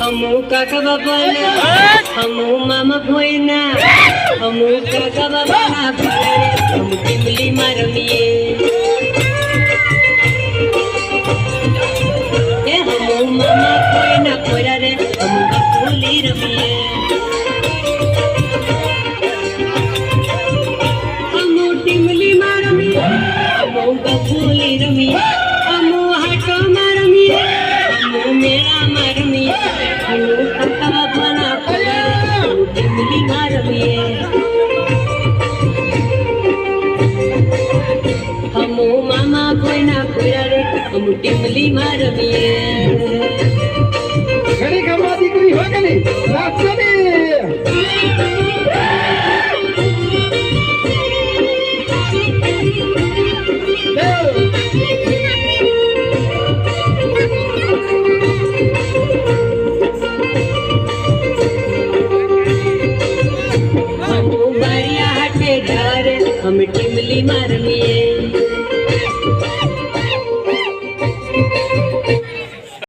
हमू काका बाबा ना हमू मामा भोई ना हमू काका बाबा ना हम टिमली मारमिए ए हमू मामा भोई ना कोरा रे हम बकुली रमिए हमू टिमली मारमिए हमू बकुली रमिए हमू हाटो मारमिए हमू मेरा मारमिए हमू काका बाबा ना कोरा रे हम टिमली मारमिए हमू मामा कोई ना कोरा रे हम टिमली मारमिए ઘણી ખમા દીકરી હોય કે નહીં નાચો ને हमू बारिया हाटे घर हम टिमली मारमिए